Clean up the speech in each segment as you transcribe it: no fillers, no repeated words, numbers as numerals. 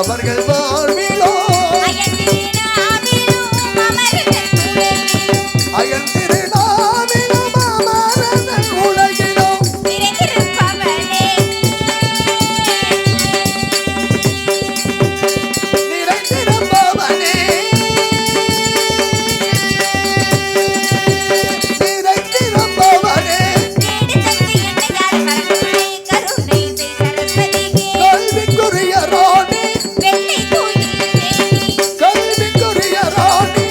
அவர்கள் வாழ்விலோ அயன் திருநாவிலும் அமரன் உலகிலோ நிறைந்திருப்பவனே நிறைந்திருப்பவனே கல்விக்குரிய ராணி கல்விக்குரிய ராணி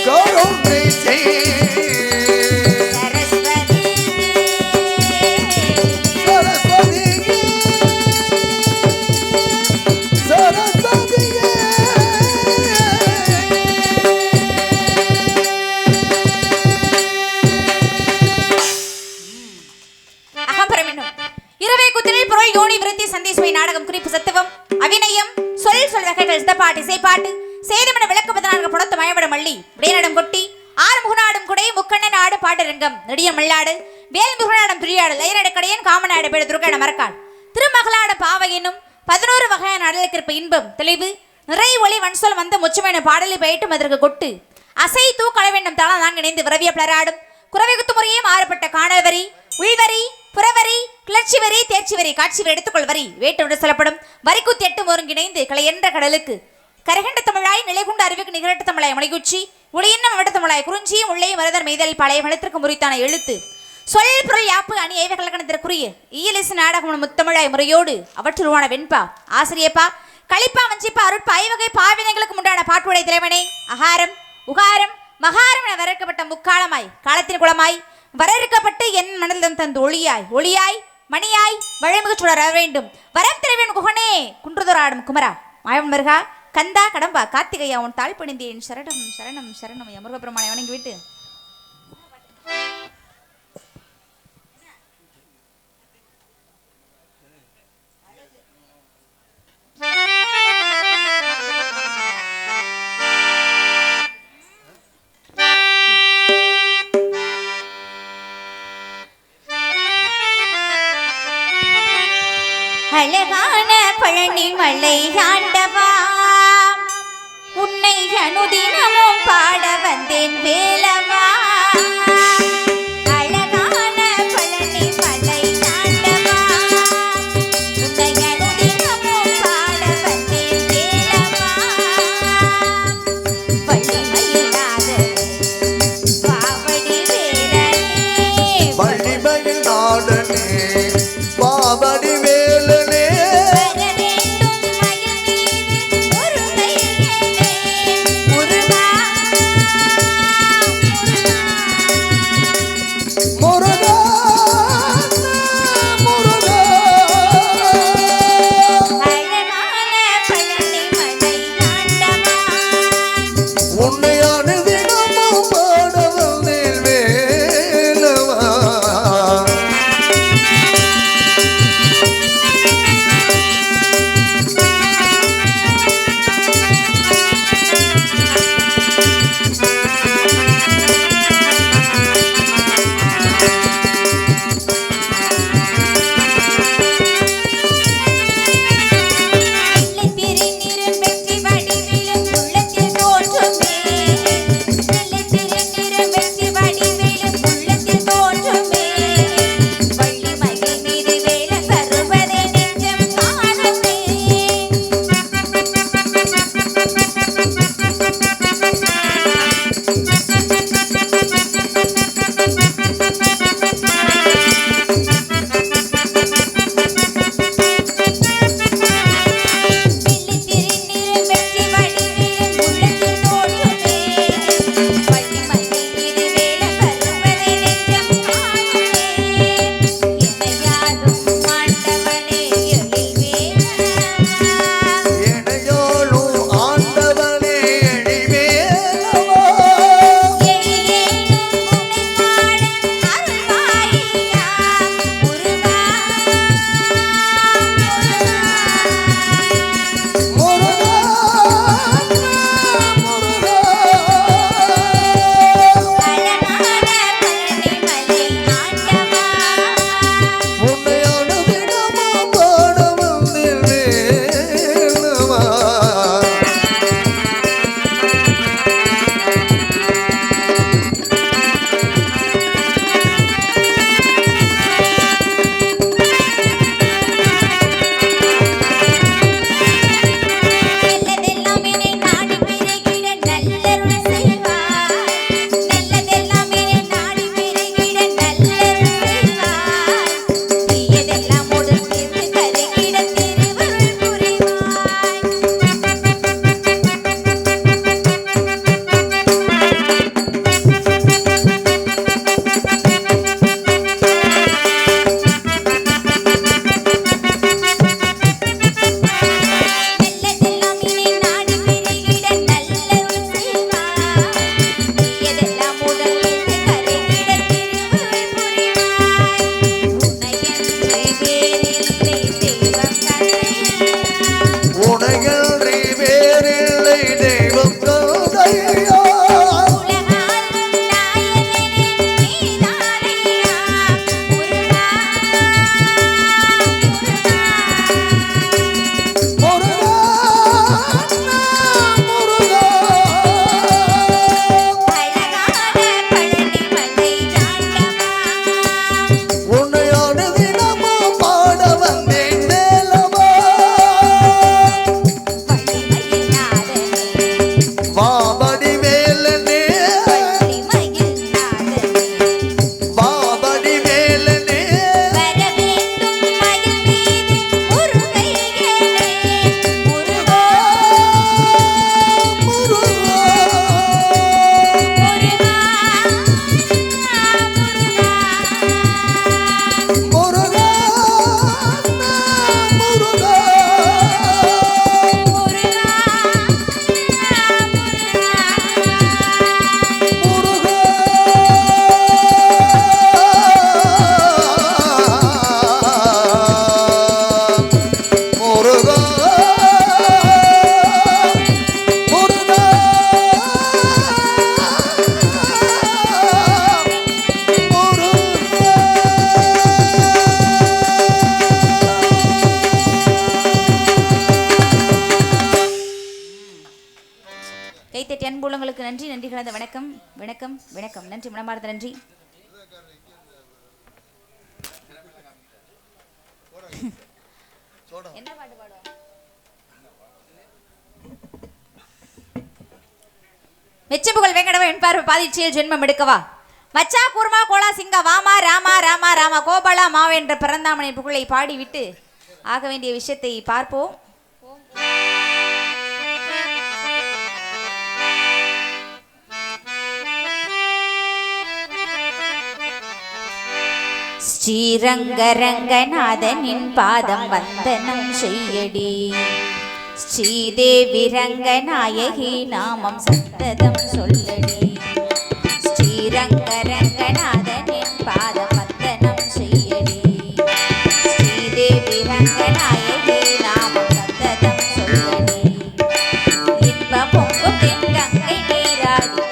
கருணை செய் சரஸ்வதியே சரஸ்வதியே இரவே குத்தினில் பொருள் யோனி விருத்தி சந்தேசுவை நாடகம் குறிப்பு சத்துவம் அபிநயம் சொல் வகைகள் சித்தப்பாட்டு இசைப்பாட்டு சேதமன விளக்கு 14 புடத்து மயவிட மல்லி விடைநடம் கொட்டி ஆறு முகநாடும் குடை முக்கண்ணன் ஆடு பாட்டுரங்கம் நெடியன் மல்லாடு வேல் முகநாடம் துரியாடு லயனட கடையன் காமநாடு பேடு துர்கான மரக்கால் திருமகளாட பாவை என்னும் 11 வகையான அடலுக்கிருப்ப இன்பம் தெளிவு நிறை ஒளி வன்சொல் வந்த முச்சமென பாடலை பயிட்டும் அதற்கு கொட்டு அசை தூ களவெண்ணும் தளம் நான்கு இணைந்து விரவிய பிளராடும் குறவை குத்து முறையே மாறுபட்ட காணல் வரி உள்வரி புறவரி கிளர்ச்சி வரி தேர்ச்சி வரி காட்சி வரி எடுத்துக்கொள் வரி வேட்டு சொல்லப்படும் வரிக்குத்தி 8 ஒருங்கிணைந்து கலை என்ற கடலுக்கு கரகண்ட தமிழாய் நிலை கொண்டு அறிவுக்கு நிகரட்டு தமிழாய் மலைக்குச்சி உளையன்ன மவட்ட தமிழாய் குறிஞ்சியும் உள்ளே வரதர் மெய்தல் பழைய வளத்திற்கு முறித்தான எழுத்து சொல் பொருள் யாப்பு அணி ஏவை கலக்கணத்திற்குரிய இயலிசு நாடகம் முத்தமிழாய் முறையோடு அவற்றில் உருவான வெண்பா ஆசிரியப்பா களிப்பா வஞ்சிப்பா அருட்பா ஐவகை பாவினங்களுக்கு உண்டான பாட்டுடை திரைவனே அகாரம் உகாரம் மகாரம் என வரக்கப்பட்ட முக்காலமாய் காலத்தின் குளமாய் வரவேற்கப்பட்டு என் மனதிலும் தந்து ஒளியாய் மணியாய் வழிமுக சுடர வேண்டும் வரம் திரைவன் குகனே குன்றுதொராடும் குமரா மாயவன் மருகா கந்தா கடம்பா கார்த்திகையா உன் தாழ் பணிந்தேன் சரணம் சரணம் சரணம் முருகப்பெருமானை வணங்கி விட்டு அழகான பழனி மலை ஆண்டவா உன்னை அனுதினமும் பாட வந்தேன் வேலவா அழகான பழனி மலை ஆண்டவா உன்னை அனுதினமும் பாட வந்தேன் வேலவா வள்ளிமயிலாத பாவடி வேலனே வள்ளிமயில் நாடனே பாவடி கைத்தட்டி அன்புள்ளங்களுக்கு நன்றி, நன்றி கலந்த வணக்கம், வணக்கம், வணக்கம். நன்றி, மனமார்ந்த நன்றி. என்ன பாட்டு பாடுவோம்? மெச்சபுகள் வேங்கடவா என்பார் பாதிச்சியில் ஜென்மம் எடுக்கவா மச்சா கூர்மா கோலா சிங்கா வாமா ராமா ராமா ராமா கோபாலா மாவ என்ற பிறந்தாமனின் புகழை பாடிவிட்டு ஆக வேண்டிய விஷயத்தை பார்ப்போம். ஸ்ரீரங்கரங்கநாதனின் பாதம் வந்தனம் செய்யடி, ஸ்ரீதேவி ரங்கநாயகி நாமம் சந்ததம் சொல்லடி. ஸ்ரீரங்கரங்கநாதனின் பாதம் வந்தனம் செய்யடி, ஸ்ரீதேவி ரங்கநாயகி நாமம் சந்ததம் சொல்லடி. இன்ப பொங்கும் தென்கங்கை நீராடி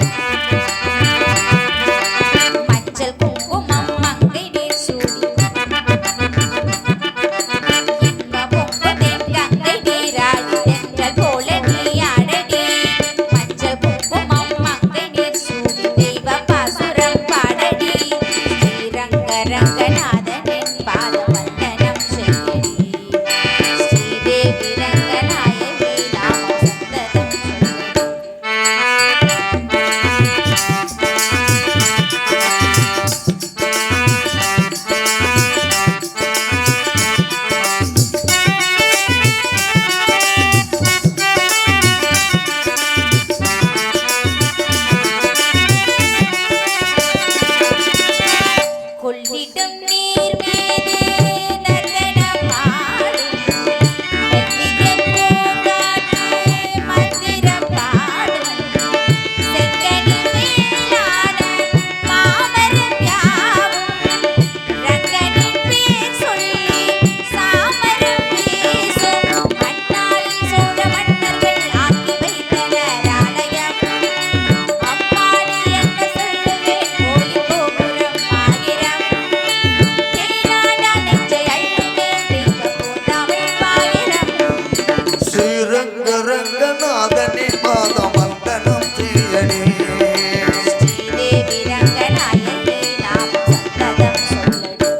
மஞ்சள் குங்குமம் மங்கை நீர் சூடி. இன்ப பொங்கும் தென்கங்கை நீராடி தென்றல் போல நீயாடடி, மஞ்சள் குங்குமம் மங்கை நீர் சூடி தெய்வ பாசுரம் பாடடி. ஸ்ரீரங்கரங்கநாதனின் பாதம் வந்தனம் செய்யடி, ஸ்ரீதேவி ரங்கநாயகி நாமம் சந்ததம் சொல்லடி. கொள்ளிடும் நீர் மீது நர்த்தனமாடும் மெல்லிய பூங்காற்று மந்திரம் பாடும். செங்கனி மேலான மாமரம் யாவும் ரங்கனின் பேர் சொல்லி சாமரம் வீசும். அந்நாளில் சோழ மன்னர்கள் ஆக்கி வைத்தனர் ஆலயம், அம்மாடி என்ன சொல்லுவேன் கோயில் கோபுரம் ஆயிரம். தேனாடா நெஞ்சை அள்ளுமே தெய்வ பூந்தாமல் பாயிரம். ஸ்ரீரங்கரங்கநாதனின் பாதம் வந்தனம் செய்யடி, ஸ்ரீதேவி ரங்கநாயகி நாமம் சந்ததம் சொல்லடி.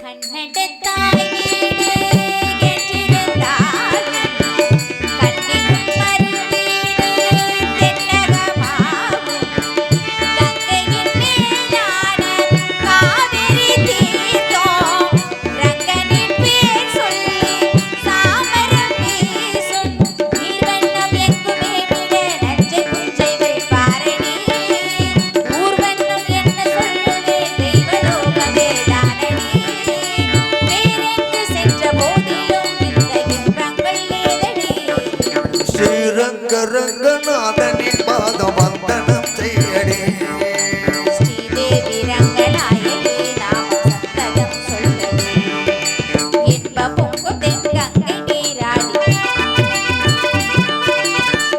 கண்ணடத்தாய் வீடு என்றிருந்தாலும் கண்ணினும் மறுவீடு தென்னகமாகும். கங்கையின் மேலான காவிரி தீர்த்தம் ரங்கனின் பேர் சொல்லி சாமரம் வீசும். நீர்வண்ணம் எங்குமே விட நஞ்சை புஞ்சைகள் பாரடி, ஊர்வண்ணம் என்ன சொல்லுவேன் தெய்வலோகமே தானடி. வேறெங்கு சென்ற போதிலும் இந்த இன்பங்கள் ஏதடி. ஸ்ரீரங்கரங்கநாதனின் பாதம் வந்தனம் செய்யடி, ஸ்ரீதேவி ரங்கநாயகி நாமம் சந்ததம் சொல்லடி. இன்ப பொங்கும் தென்கங்கை நீராடி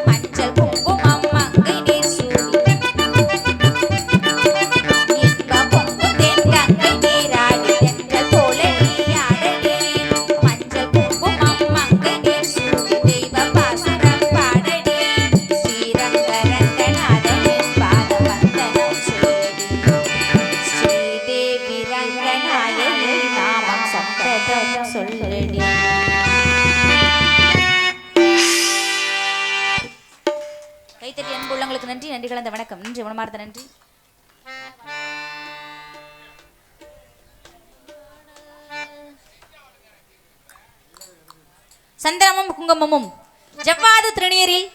மஞ்சள் குங்குமம் மங்கை நீர் சூடி. இன்ப பொங்கும் தென்கங்கை நீராடி தென்றல் போல நீயாடடி, மஞ்சள் குங்குமம் மங்கை நீர் சூடி தெய்வ பாசுரம் பாடடி. ஸ்ரீரங்கரங்கநாதனின் பாதம் வந்தனம் செய்யடி, ஸ்ரீதேவி ரங்கநாயகி நாமம் சந்ததம் சொல்லடி. கைத்தட்டி அன்புள்ளங்களுக்கு நன்றி, நன்றி கலந்த வணக்கம், நன்றி மனமார்ந்த நன்றி. சந்தனமும் குங்குமமும் ஜவ்வாது திருநீரில்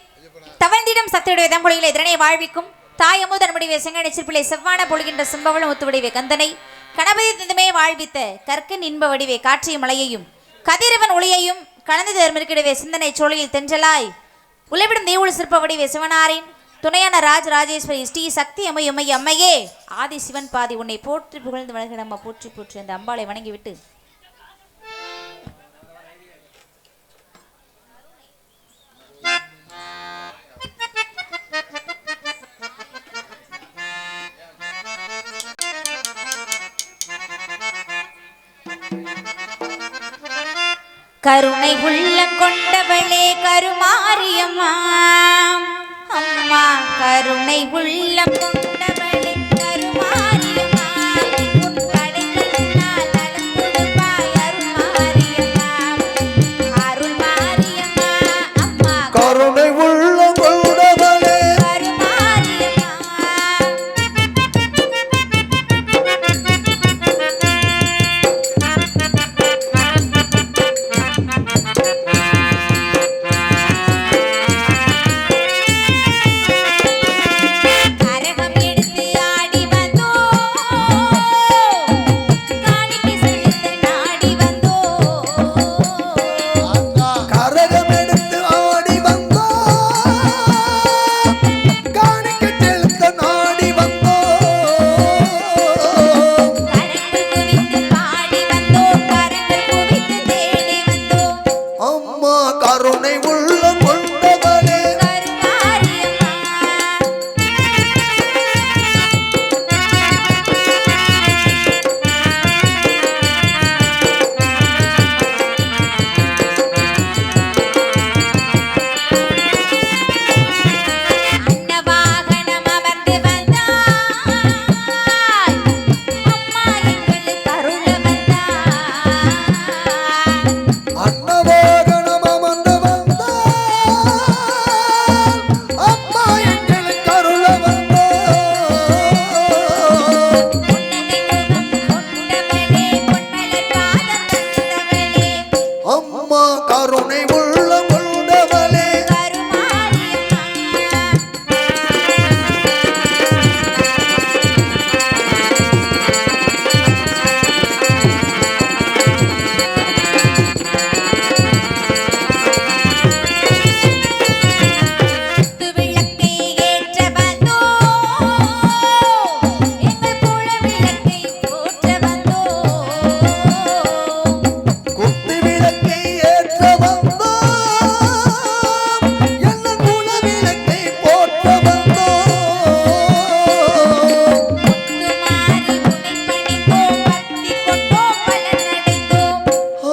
தவழ்ந்திடும் சக்தியுடைய தம்பொழிகளை திறனை வாழ்விக்கும் தாயமுதன் முடிவை செங்கனை சிற்பிள்ளை செவ்வான பொழுகின்ற சிம்பவளம் ஒத்து வடிவை கந்தனை கணபதி தந்தமே வாழ்வித்த கற்கன் இன்ப வடிவை காற்றிய மலையையும் கதிரவன் ஒளியையும் கலந்து தருமிருக்கிடவே சிந்தனை சோழியில் தென்றலாய் உழைவிடும் தேவுள் சிற்ப வடிவை சிவனாரின் துணையான ராஜராஜேஸ்வரி ஸ்ரீ சக்தி அம்மை அம்மையே ஆதி சிவன் பாதி உன்னை போற்றி புகழ்ந்து வணங்க நம்ம போற்றி போற்றி அந்த அம்பாளை வணங்கிவிட்டு கருணை உள்ளம் கொண்டவளே கருமாரியம்மா அம்மா கருணை உள்ளம் கொண்டவளே கருமாரியம்மா உன் கடைக்கண்ணால் நலம் கொடுப்பாய் அருள்மாரியம்மா அருள்மாரியம்மா அம்மா கருணை உள்ள கொண்டவளே கருமாரியம்மா கரகம் எடுத்து ஆடி வந்தோ காணிக்கை செலுத்த நாடி வந்தோ கரகம் எடுத்து ஆடி வந்தோ காணிக்கை செலுத்த நாடி வந்தோ கரங்கள் குவித்து பாடி வந்தோ கரங்கள் குவித்து தேடி வந்தோ அம்மா கருணை உள்ள கொண்டவளே கருமாரியம்மா அன்னவாகனம் அமர்ந்து வந்தாய் அம்மா எங்களுக்கு அருள வந்தாய் அன்னவாகனம் அமர்ந்து வந்தாள் அம்மா எங்களுக்கு அருள வந்தாள் புன்னகை முகம் கொண்டவளே பொன்மலர் பாதம் தந்தவளே அம்மா கருணை உள்ள கொண்டவளே கருமாரியம்மா குத்து விளக்கை ஏற்ற வந்தோ எங்கள் குல விளக்கை போற்ற வந்தோ குத்து விளக்கை ஏற்ற வந்தோம் என்ன குல விளக்கை போற்ற வந்தோம் முத்துமாரி உனை பணிந்தோம் பக்தி கொண்டோம் பலனடைந்தோம்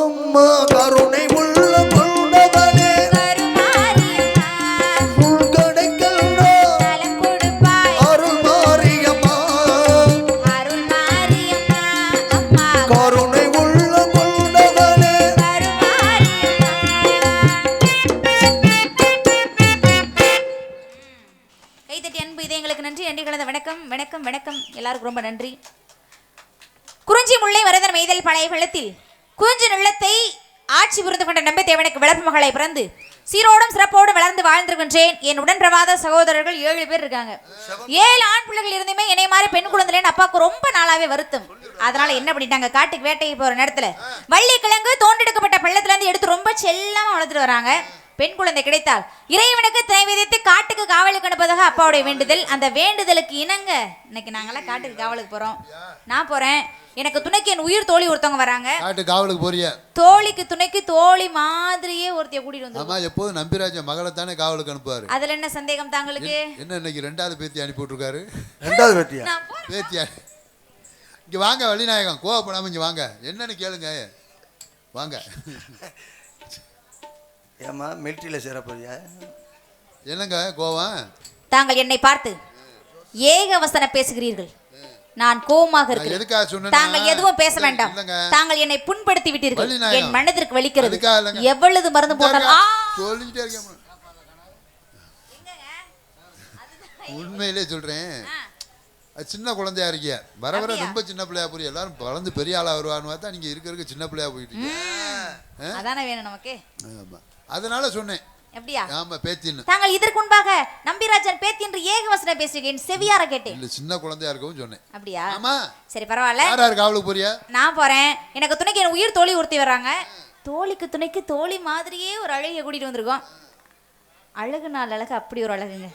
அம்மா கருணை உள்ள கொண்டவளே கருமாரியம்மா உள்கடைக்கல்னா நலம் கொடுப்பாய் அருள் மாரியம்மா அருள்மாரியம்மா அம்மா கருணை உள்ள கொண்டவளே கருமாரியம்மா கைதட்டி அன்பு இதயங்களுக்கு நன்றி நன்றி கலந்த வணக்கம் வணக்கம் வணக்கம் எல்லாருக்கும் ரொம்ப நன்றி குறிஞ்சி முல்லை வரதர் மெய்தல் பழைய வெள்ளத்தில் குறிஞ்சி நிலத்தை ஆட்சி புரிந்து கொண்ட நம்பி தேவனுக்கு வளர்ப்பு மகளை பிறந்து சீரோடும் சிறப்போடும் வளர்ந்து வாழ்ந்திருக்கின்றேன் என் உடன் பிரவாத சகோதரர்கள் 7 பேர் இருக்காங்க 7 ஆண் பிள்ளைகள் இருந்துமே என்னை மாதிரி பெண் குழந்தைன்னு அப்பாவுக்கு ரொம்ப நாளாவே வருத்தம் அதனால என்ன பண்ணிட்டாங்க காட்டுக்கு வேட்டைக்கு போற நேரத்துல வள்ளி கிழங்கு தோண்டெடுக்கப்பட்ட பள்ளத்துல இருந்து எடுத்து ரொம்ப செல்லமா வளர்த்துட்டு வராங்க பெண் குழந்தை கிடைத்தால் இறைவனுக்கு திரைவிதித்து காட்டுக்கு காவலுக்கு அனுப்பதாக அப்பாவுடைய வேண்டுதல் அந்த வேண்டுதலுக்கு இணங்க இன்னைக்கு நாங்கெல்லாம் காட்டுக்கு காவலுக்கு போறோம் நான் போறேன் எனக்கு துணைக்கு என் உயிர் தோழி ஒருத்தவங்க வராங்க காட்டு காவலுக்கு போறிய தோழிக்கு துணைக்கு தோழி மாதிரியே ஒருத்தைய கூட்டிட்டு வந்து ஆமா எப்போதும் நம்பிராஜ மகளை தானே காவலுக்கு அனுப்புவாரு அதுல என்ன சந்தேகம் தாங்களுக்கு என்ன இன்னைக்கு 2வது பேத்தி அனுப்பி விட்டுருக்காரு ரெண்டாவது வெட்டியா நான் போறேன். பேத்தி இங்க வாங்க வள்ளிநாயகம் கோவப்படாம இங்க வாங்க என்னன்னு கேளுங்க வாங்க ஏம்மா மிலிட்ரியில் சேர போறியா என்னங்க கோவம் தாங்கள் என்னை பார்த்து ஏக வசனம் பேசுகிறீர்கள் நான் கோவமாக இருக்கிறேன் எதுக்காக சொன்னேன்னா, தாங்கள் எதுவும் பேச வேண்டாம் இல்லைங்க. தாங்கள் என்னை புண்படுத்தி விட்டீர்கள் வள்ளிநாயகம். என் மனதிற்கு வலிக்கிறது அதுக்காக இல்லைங்க. எவ்வளவு மருந்து போட்டாலும் சொல்லிட்டே இருக்கேன் உண்மையிலே சொல்றேன் அது சின்ன குழந்தையா இருக்கிய வர வர அப்படியா? ரொம்ப சின்ன பிள்ளையா போய் எல்லாரும் வளர்ந்து பெரிய ஆளா வருவான்னு பார்த்தா நீங்க இருக்க சின்ன பிள்ளையா போயிட்டு இருக்கீங்க. அதானே வேணும் நமக்கு ஆமா அதனால சொன்னேன் எப்படியா ஆமா பேத்தின்னு தாங்கள் இதற்கு முன்பாக நம்பிராஜன் பேத்தி என்று ஏகவசனம் பேசுகிறேன் செவியார கேட்டேன் இல்ல சின்ன குழந்தையா இருக்கவும் சொன்னேன் அப்படியா ஆமா சரி பரவாயில்ல யார் யாருக்கு காவலுக்கு போறியா நான் போறேன் எனக்கு துணைக்கு என் உயிர் தோழி ஒருத்தி வர்றாங்க தோழிக்கு துணைக்கு தோழி மாதிரியே ஒரு அழகிய கூட்டிட்டு வந்திருக்கோம் அழகுனால அழகு அப்படி ஒரு அழகுங்க.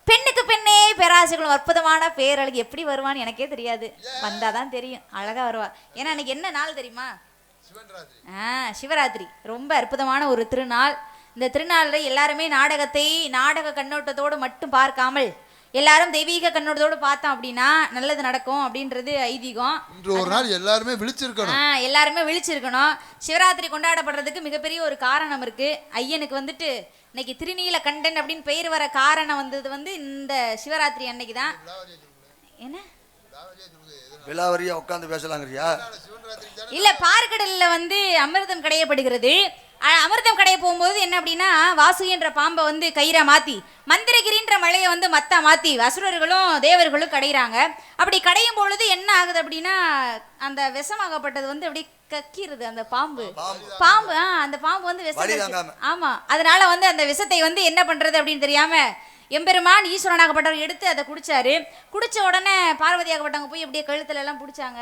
பெண்ணுக்கு பெண்ணே பேராசைகளும் அற்புதமான பேரழகு எப்படி வருவான்னு எனக்கே தெரியாது. வந்தாதான் தெரியும், அழகா வருவா. ஏன்னா அன்னைக்கு என்ன நாள் தெரியுமா? சிவராத்திரி. ரொம்ப அற்புதமான ஒரு திருநாள். இந்த திருநாளில் எல்லாருமே நாடக கண்ணோட்டத்தோடு மட்டும் பார்க்காமல் எல்லாரும் தெய்வீக கண்ணோட்டத்தோடு பார்த்தோம் அப்படின்னா நல்லது நடக்கும் அப்படின்றது ஐதீகம். ஒரு நாள் எல்லாருமே விழிச்சிருக்கணும். சிவராத்திரி கொண்டாடப்படுறதுக்கு மிகப்பெரிய ஒரு காரணம் இருக்கு. ஐயனுக்கு வந்துட்டு இன்னைக்கு திருநீல கண்டன் அப்படின்னு பெயர் வர காரணம் வந்தது இந்த சிவராத்திரி அன்னைக்கு தான். என்ன விலாவரியா உட்காந்து பேசலாங்கறியா? இல்ல, பார்க்கடல்ல அமிர்தம் கடையப்படுகிறது. அமிர்தம் கடைய போகும்போது என்ன அப்படின்னா, வாசு என்ற பாம்பை கயிறா மாத்தி மந்திரகிரின்ற மலையை மத்தா மாத்தி அசுரர்களும் தேவர்களும் கடையிறாங்க. அப்படி கடையும் பொழுது என்ன ஆகுது அப்படின்னா, அந்த விஷமாகப்பட்டது அப்படி கக்கிருது அந்த பாம்பு. அந்த பாம்பு விஷம். ஆமா, அதனால அந்த விஷத்தை என்ன பண்றது அப்படின்னு தெரியாம எம்பெருமான் ஈஸ்வரனாகப்பட்டவர் எடுத்து அதை குடிச்சாரு. குடிச்ச உடனே பார்வதியாகப்பட்டவங்க போய் அப்படியே கழுத்துல எல்லாம் பிடிச்சாங்க.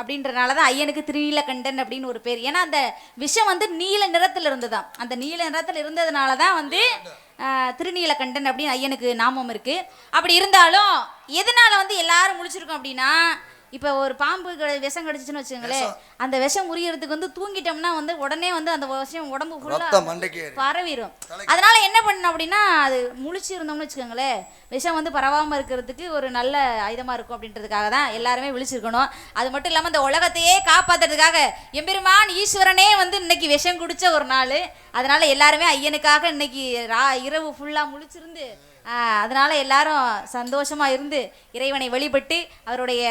அப்படின்றனாலதான் ஐயனுக்கு திருநீலகண்டன் அப்படின்னு ஒரு பேர். ஏன்னா அந்த விஷம் நீல நிறத்துல இருந்துதான். அந்த நீல நிறத்துல இருந்ததுனாலதான் திருநீலகண்டன் அப்படின்னு ஐயனுக்கு நாமம் இருக்கு. அப்படி இருந்தாலும் எதனால எல்லாரும் முழிச்சிருக்கோம் அப்படின்னா, இப்போ ஒரு பாம்பு விஷம் கடிச்சிச்சுன்னு வச்சுக்கோங்களேன், அந்த விஷம் முறியறதுக்கு தூங்கிட்டோம்னா உடனே அந்த விஷம் உடம்பு ஃபுல்லா பரவிடும். அதனால என்ன பண்ணணும் அப்படின்னா, அது முழிச்சு இருந்தோம்னு வச்சுக்கோங்களேன், விஷம் பரவாமல் இருக்கிறதுக்கு ஒரு நல்ல ஆயுதமா இருக்கும். அப்படின்றதுக்காக தான் எல்லாருமே விழிச்சிருக்கணும். அது மட்டும் இல்லாமல் இந்த உலகத்தையே காப்பாற்றுறதுக்காக எம்பெருமான் ஈஸ்வரனே இன்னைக்கு விஷம் குடிச்ச ஒரு நாள். அதனால எல்லாருமே ஐயனுக்காக இன்னைக்கு இரவு ஃபுல்லா முழிச்சிருந்து அதனால எல்லாரும் சந்தோஷமா இருந்து இறைவனை வழிபட்டு அவருடைய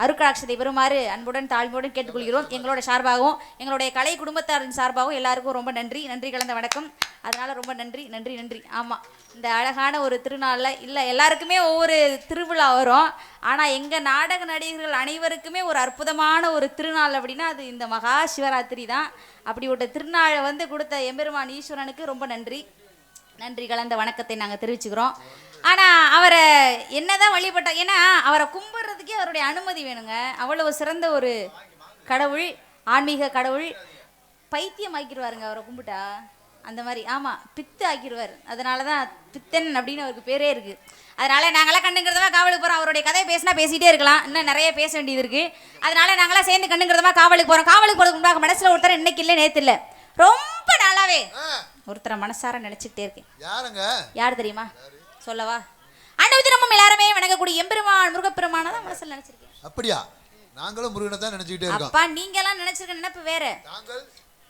அருட்கடாட்சத்தை பெறுமாறு அன்புடன் தாழ்மையுடன் கேட்டுக்கொள்கிறோம். எங்களோட சார்பாகவும் எங்களுடைய கலை குடும்பத்தாரின் சார்பாகவும் எல்லாருக்கும் ரொம்ப நன்றி கலந்த வணக்கம். அதனால ரொம்ப நன்றி. ஆமா, இந்த அழகான ஒரு திருநாளில் இல்லை எல்லாருக்குமே ஒவ்வொரு திருவிழா வரும். ஆனால் எங்கள் நாடக நடிகர்கள் அனைவருக்குமே ஒரு அற்புதமான ஒரு திருநாள் அப்படின்னா அது இந்த மகா சிவராத்திரி தான். அப்படி ஒரு திருநாளை கொடுத்த எம்பெருமான் ஈஸ்வரனுக்கு ரொம்ப நன்றி கலந்த வணக்கத்தை நாங்கள் தெரிவிச்சுக்கிறோம். ஆனால் அவரை என்னதான் வழிபட்டோம், ஏன்னா அவரை கும்பிட்றதுக்கே அவருடைய அனுமதி வேணுங்க. அவ்வளவு சிறந்த ஒரு கடவுள், ஆன்மீக கடவுள். பைத்தியம் ஆக்கிடுவாருங்க அவரை கும்பிட்டா, அந்த மாதிரி. ஆமாம், பித்து ஆக்கிடுவார். அதனால தான் பித்தன் அப்படின்னு அவருக்கு பேரே இருக்குது. அதனால நாங்களாம் கண்ணுங்கிறதமா காவலுக்கு போகிறோம். அவருடைய கதையை பேசினா பேசிகிட்டே இருக்கலாம், இன்னும் நிறைய பேச வேண்டியது இருக்குது. அதனால நாங்களாம் சேர்ந்து கண்ணுங்கிறதமா காவலுக்கு போகிறோம். காவலுக்கு போகிறதுக்கு முன்னாடி மனசில் ஒருத்தர் இன்னைக்கு இல்லை நேற்று இல்லை, ரொம்ப நாளாவே ஒருத்தரை மனசார நினைச்சுக்கிட்டே இருக்கேன். யார் தெரியுமா? சொல்லவா? அனுதினமும் எல்லாருமே வணங்கக்கூடிய எம்பெருமான் முருகப்பெருமானை தான் மனசுல நினைச்சிருக்கேன். அப்படியா? நாங்களும் முருகனை தான் நினைச்சுக்கிட்டே இருக்கோம். அப்பா, நீங்க எல்லாம் நினைச்சிருக்க நினைப்பு வேற,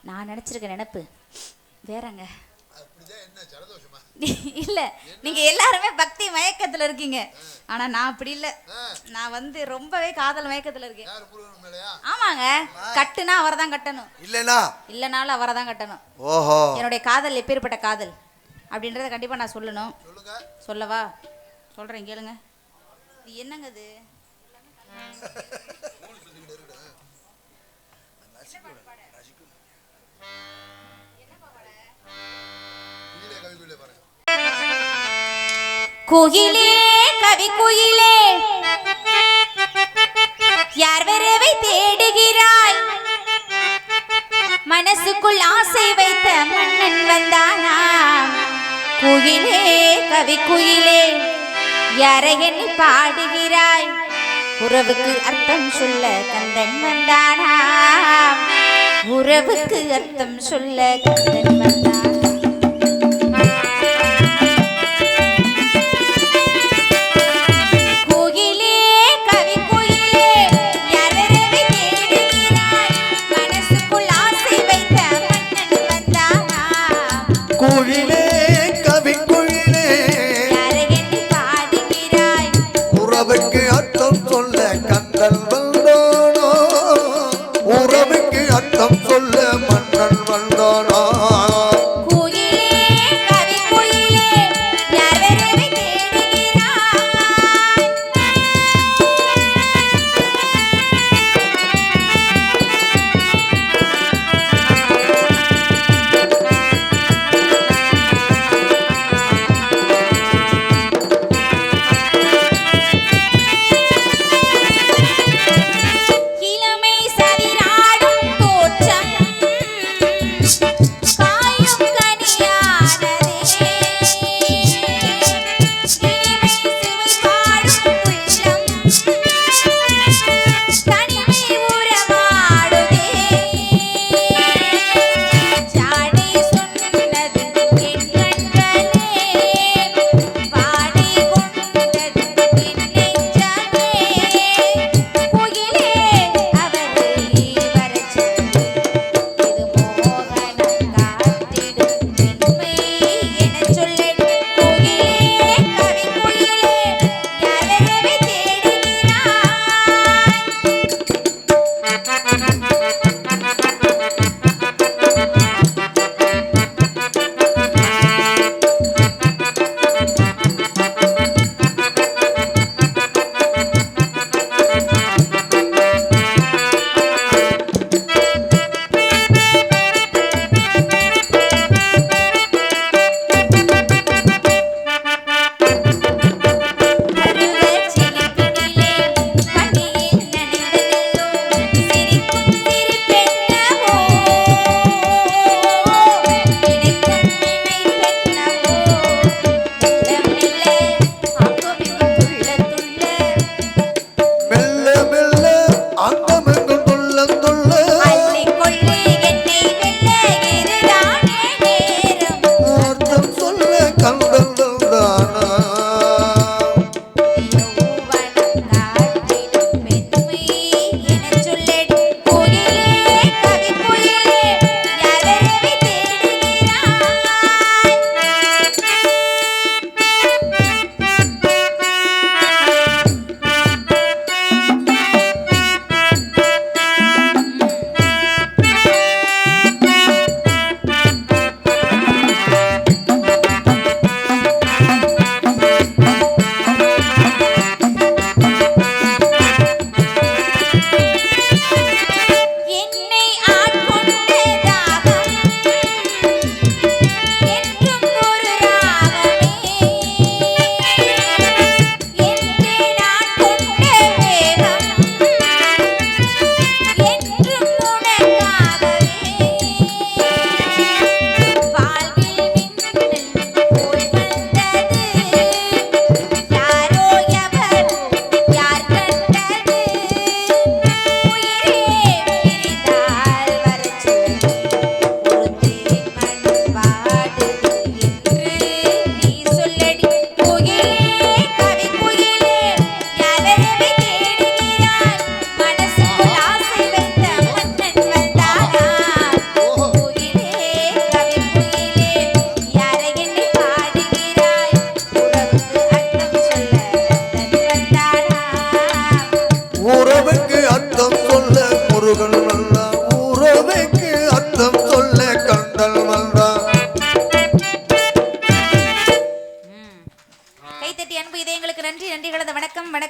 நான் நினைச்சிருக்க நினைப்பு வேறங்க. இல்ல, நீங்க எல்லாருமே பக்தி மயக்கத்துல இருக்கீங்க. ஆனா நான் அப்படி இல்ல, நான் ரொம்பவே காதல் மயக்கத்துல இருக்கேன். ஆமாங்க, கட்டுனா அவரை தான் கட்டணும், இல்லனாலும் அவரை தான் கட்டணும். ஓஹோ, என்னுடைய காதல் எப்பேற்பட்ட காதல் அப்படின்றத கண்டிப்பா நான் சொல்லணும். சொல்லவா? சொல்றேன், கேளுங்க. இது என்னங்க இது? குயிலே கவி குயிலே, யார் வரவை தேடுகிறாய்? மனசுக்குள் ஆசை வைத்த மன்னன் வந்தானா? குயிலே கவி குயிலே, யாரை எண்ணி பாடுகிறாய்? உறவுக்கு அர்த்தம் சொல்ல கந்தன் வந்தானா? உறவுக்கு அர்த்தம் சொல்ல கந்தன் வந்தானா? உறவுக்கு அர்த்தம் சொல்ல மன்னன் வந்தானா?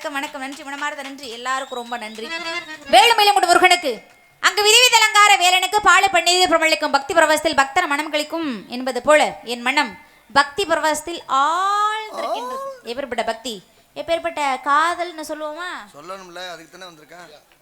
வணக்கம் வணக்கம். நன்றி, மனமார்ந்த நன்றி. எல்லாருக்கும் ரொம்ப நன்றி. வேலுமயிலங்குடி முருகனுக்கு, அங்கு விதிவித அலங்கார வேலனுக்கு பாலு பன்னீர் பிரமளிக்கும் பக்தி பரவசத்தில் பக்தர் மனம் கழிக்கும் என்பது போல என் மனம் பக்தி பரவசத்தில் ஆழ்ந்திருக்கின்றது. எப்பேற்பட்ட பக்தி, எப்பேற்பட்ட காதல்னு சொல்லுவோமா? சொல்லணும்ல, அதுக்கு தானே வந்திருக்கேன்.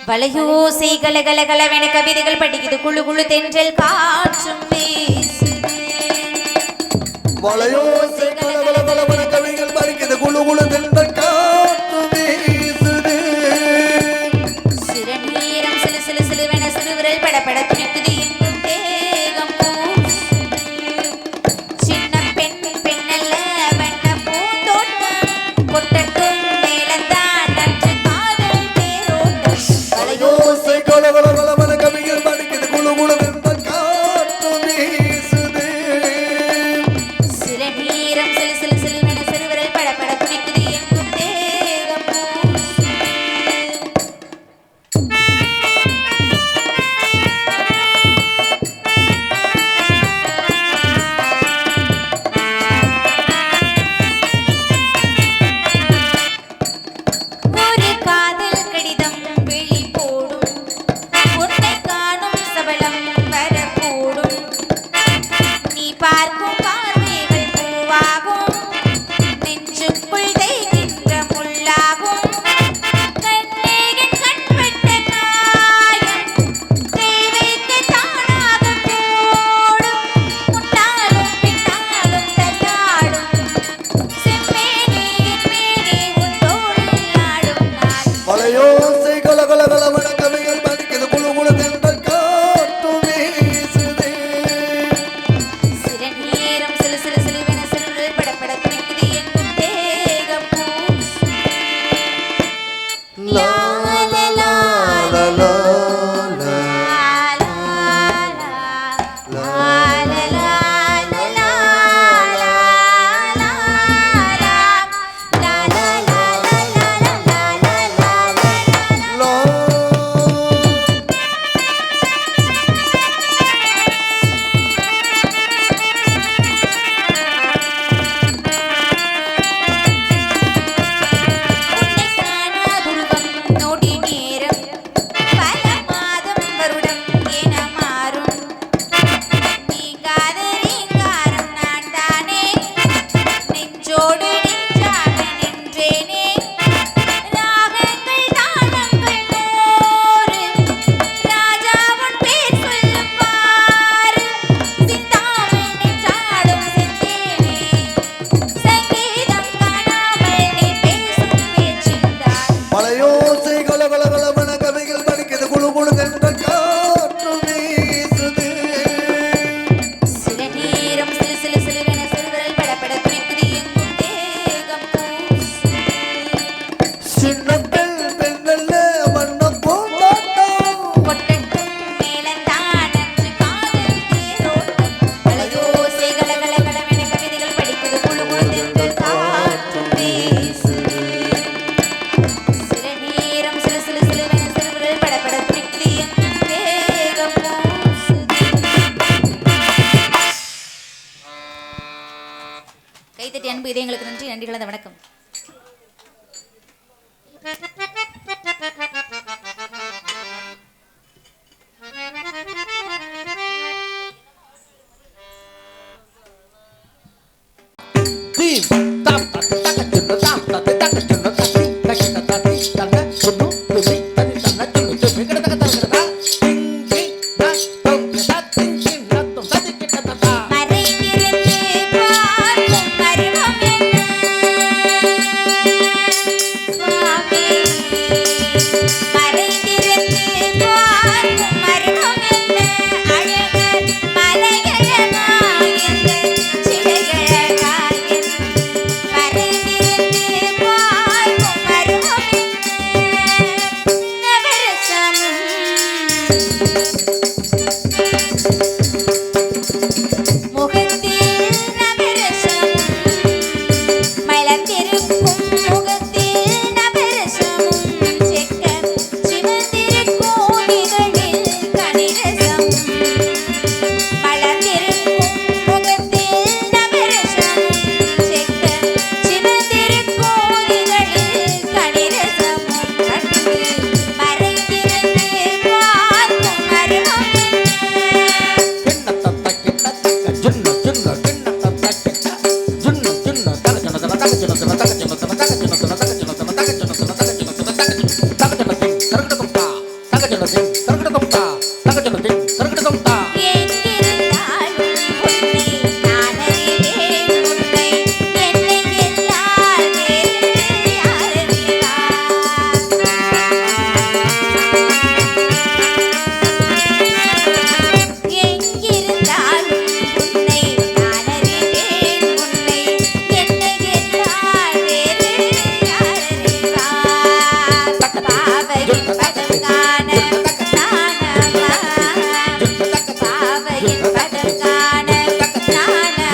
வளையோசை கலகலகலவென கவிதைகள் படிக்குது, குழு குழு தென்றல் காற்றும் வீசுது. வளையோசை கலகலகலவென கவிதைகள் படிக்குது, குழு குழு தென்றல் காற்றும் வீசுது. சிறுநீரம் சிலு சிலு சிலுவென சிறுவிரல் படபட துடிக்குது, எங்கும் தேகம் பூசுது. சின்ன பெண் பெண்ணல்ல வண்ண பூந்தோட்டம், கொட்டட்டும் மேலத்தான் நன்று காதல் தேரோட்டம். வளையோசை கலகலகலவென கவிதைகள் படிக்குது, குழு குழு தென்றல் காற்றும் வீசுது. சிறுநீரம் சிலு சிலு சிலுவென சிறுவிரல் படபட துடிக்குது, எங்கும் தேகம் பூசுது. ஒரு காதல் கடிதம் வெளி போடும், உன்னை காணும் சபலம் வரக்கூடும். நீ பார்க்கும் பார்வைகள் பூவாகும், நெஞ்சுக்குள் தேய்கின்ற முள்ளாகும். கண்ணேயின் கண்பட்ட காயம் தேவைக்கு தானாக கூடும். முன்னாலும் பின்னாலும் தள்ளாடும் செம்மேனியின் மேனி உன் தோளில் ஆடும் நாள். வளையோசை கலகலகலவென கவிதைகள் படிக்குது, குழு குழு தென்றல் காற்றும் வீசுது. சிறுநீரம் சிலு சிலு சிலுவென சிறுவிரல் படபட துடிக்குது, எங்கும் தேகம் பூசுது. லா லா லா லா லா லா. லா. நொடி நேரம் பல மாதம் வருடம் என மாறும். நீங்காத ரீங்காரம் நான் தானே, நெஞ்சோடு நெஞ்சாக நின்றேனே. ராகங்கள் தாளங்கள் நூறு, ராஜாவின் பேர் சொல்லும் பாரு. சிந்தாமல் நின்றாடும் செந்தேனே, சங்கீதம் காணாமல் நீ பேசும் பேச்சின்றாய். வளையோசை கலகலகலவென கவிதைகள் படிக்குது, குழு குழு தென்றல் காற்றும் வீசுது. சிறுநீரம் சிலு சிலு சிலுவென சிறுவிரல் படபட துடிக்குது, எங்கும் தேகம் பூசுது. சின்ன பெண் பெண்ணல்ல வண்ண பூந்தோட்டம், கொட்டட்டும் மேலத்தான் நன்று காதல் தேரோட்டம். வளையோசை கலகலகலவென கவிதைகள் படிக்குது, குழு குழு தென்றல் காற்றும் வீசுது. சிறுநீரம் சிலு சிலு சிலுவென சிறுவிரல் படபட துடிக்குது, எங்கும் தேகம் பூசுது. கைத்தட்டி அன்பு இதயங்களுக்கு நன்றி. நன்றி கலந்த வணக்கம். மறைந்திருந்து பார்க்கும் மர்மம் என்ன சுவாமி? மறைந்திருந்து பார்க்கும் மர்மம் என்ன? அழகர் மலையழகாயந்த சிலையழகாயன். மறைந்திருந்து முகத்தில் நவரசம் மலர்ந்திருக்கும் முகத்தில் நவரசமும் செக்க சிவந்திருக்கும் இதழில் கனிரசம் மலர்ந்திருக்கும் முகத்தில் நவரசமும் செக்க சிவந்திருக்கும் இதழில் கனிரசமும் கண்டு மறைந்திருந்து பார்க்கும் மர்மம் எங்கிருந்தாலும் உன்னை நான் அறிவேன் உன்னை என்னை எல்லால் வேறு யார் அறிவார் எங்கிருந்தாலும் உன்னை நான் அறிவேன் உன்னை என்னை எல்லால் வேறு யார் அறிவார் பாவையின் பதம் காண நானம்மா பாவையின் பதம் காண நானம்மா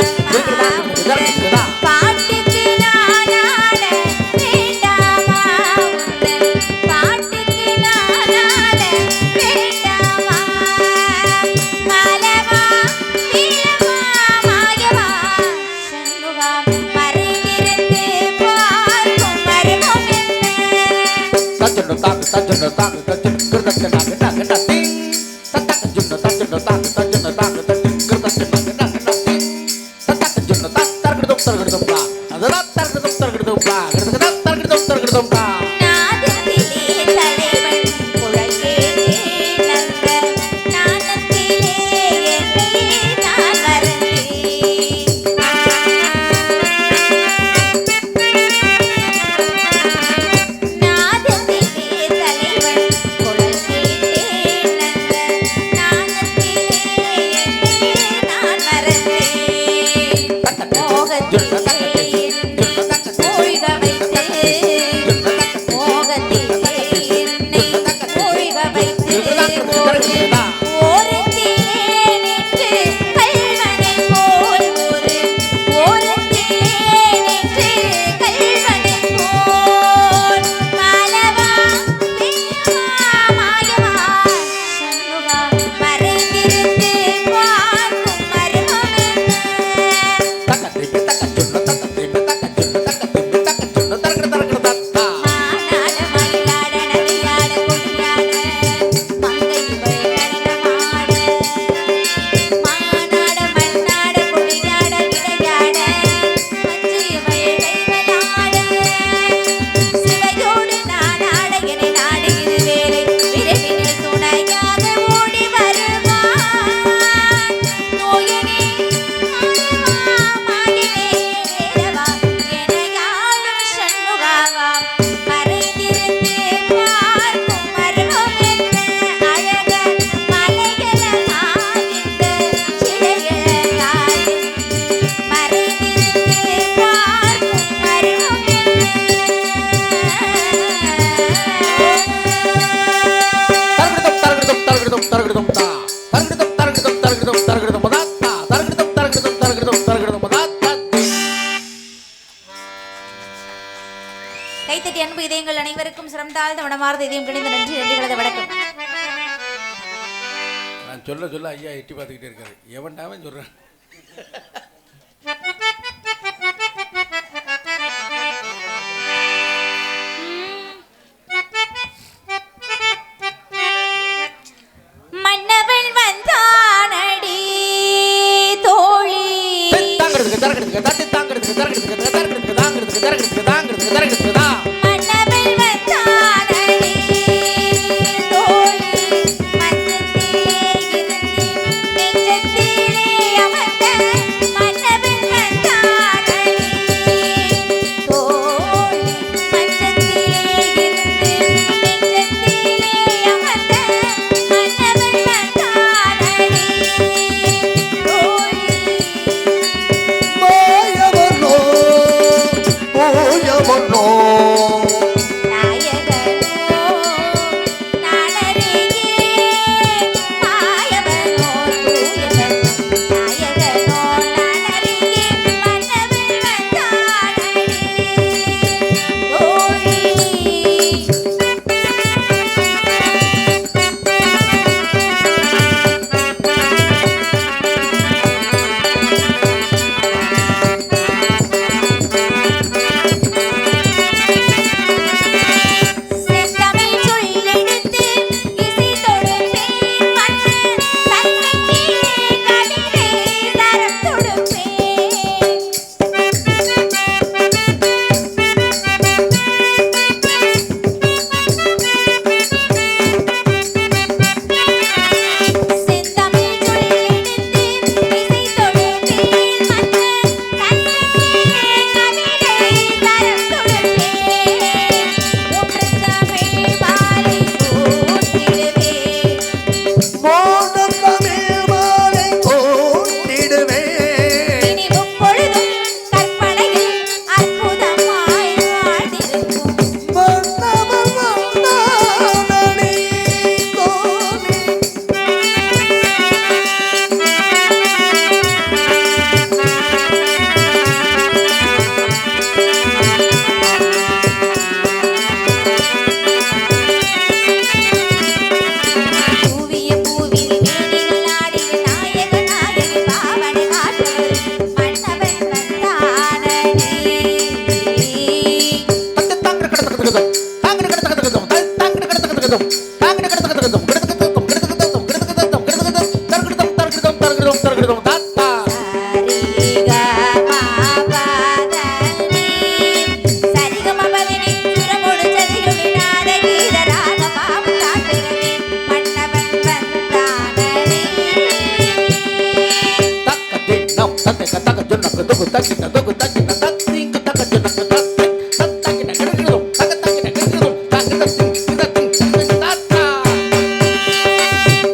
பாட்டுக்கு நான் ஆட வேண்டாமா உந்தன் பாட்டுக்கு நான் ஆட வேண்டாமா மாலவா நீலமா மாயவா சண்முகா மறைந்திருந்து பார்க்கும் மர்மம் என்ன நாதத்திலே தலைவன் குழல்கேட்டேன் அந்த நாணத்திலே என்னையே நான் மறந்தேன் நாதத்திலே தலைவன் குழல்கேட்டேன் அந்த நாணத்திலே என்னையே நான் மறந்தேன் மோகத்திலே என்னை மூழ்க வைத்து மோகத்திலே என்னை மூழ்க வைத்து ஓரத்திலே நின்று கல்வனை போல் ஒரு ஓரத்திலே நின்று கல்வனை போல் மாலவா தேவா மாயவா சண்முகா மறைந்திருந்து பார்க்கும் மர்மம் என்ன மானாட மயிலாட நதியாட கொடியாட மங்கை நடனமாட மானாட மண்ணாட கொடியாட விளையாட மஞ்சை மயிலைகளாட சிவையோடு நான் ஆட என நாடுகிற வேலை விரைவினில் துணையாக ஓடி வருவான் நோயனே மாயனே வேலவா எனையாளும் சண்முகாவா மறைந்திருந்து பார்க்கும் மர்மம் என்ன அழக மலையழகாய் இந்த சிலையழகாய் மறைந்திருந்து பார்க்கும் மர்மம் கைத்தட்டி அன்பு இதயங்கள் அனைவருக்கும் சிரம் தாழ்ந்த மனமார்ந்த இதயம் கிணிந்த நன்றி நன்றிகளது வணக்கம் நான் சொல்ல சொல்ல ஐயா எட்டி பார்த்துக்கிட்டே இருக்காரு எவன்டாவன் சொல்றேன் மன்னவன் வந்தானடி தோழி மன்னவன் வந்தானடி தோழி மஞ்சத்திலே இருந்து நெஞ்சத்திலே அமர்ந்த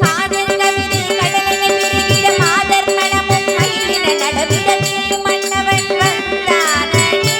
காதல் கவிதை கடலினை பெருகிட மாதர் மனமும் மயிலின நடவிடத்தே மன்னவன் வந்தானடி.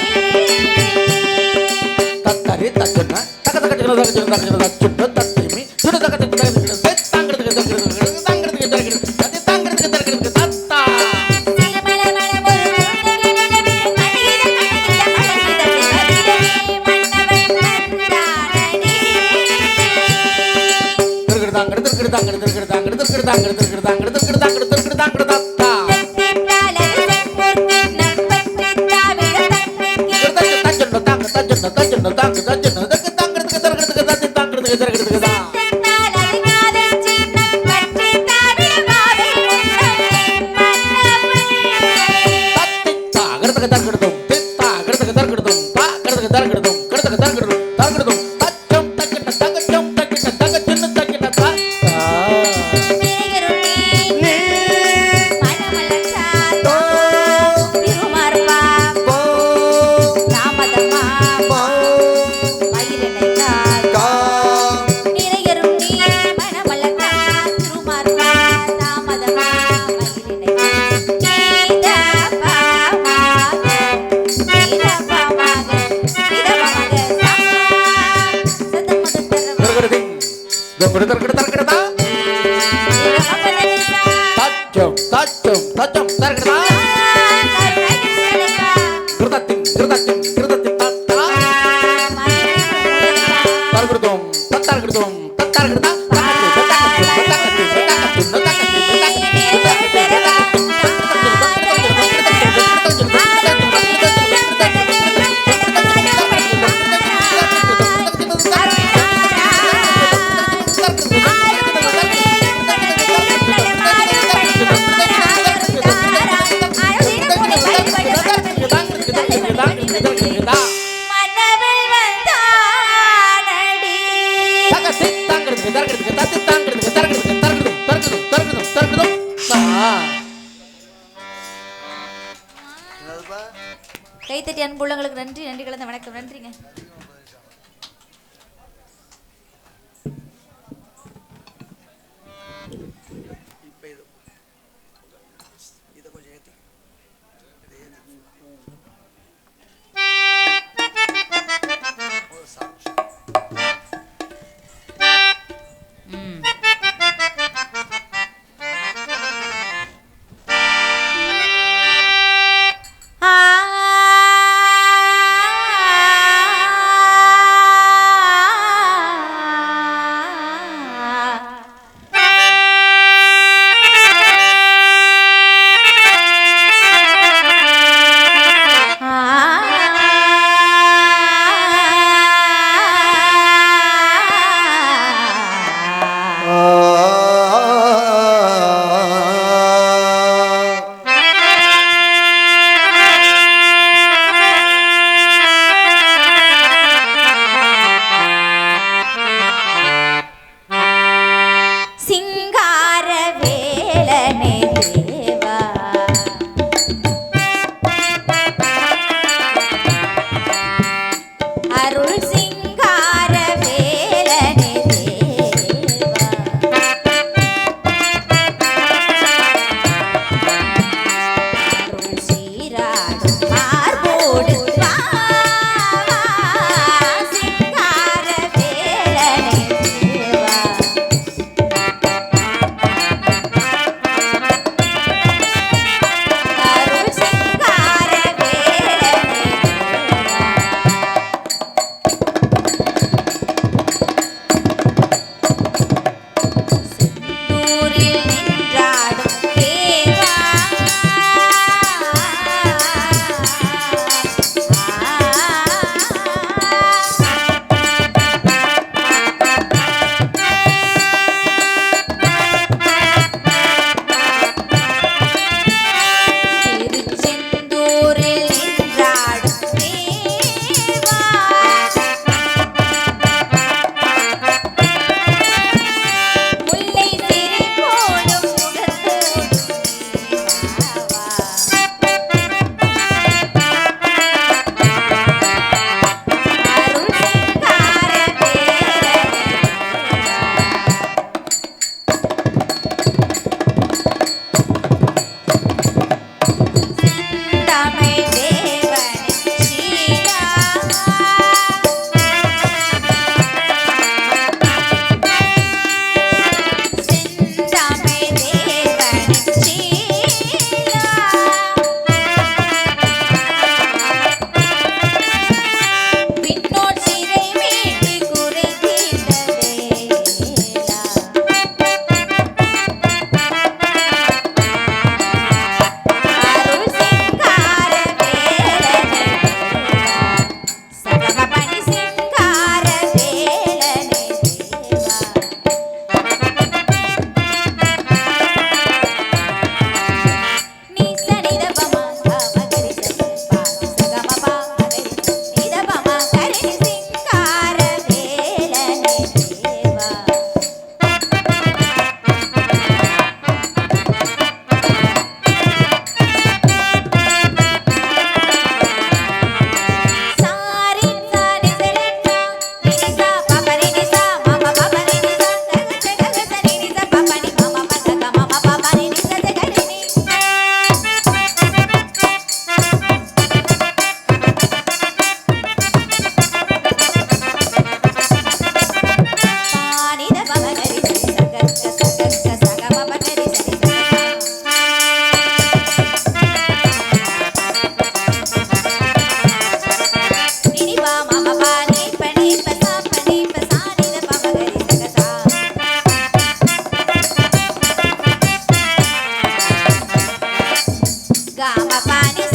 கைத்தட்டி அன்புள்ளங்களுக்கு நன்றி. நன்றி கலந்த வணக்கம். நன்றிங்க. பாம பாணி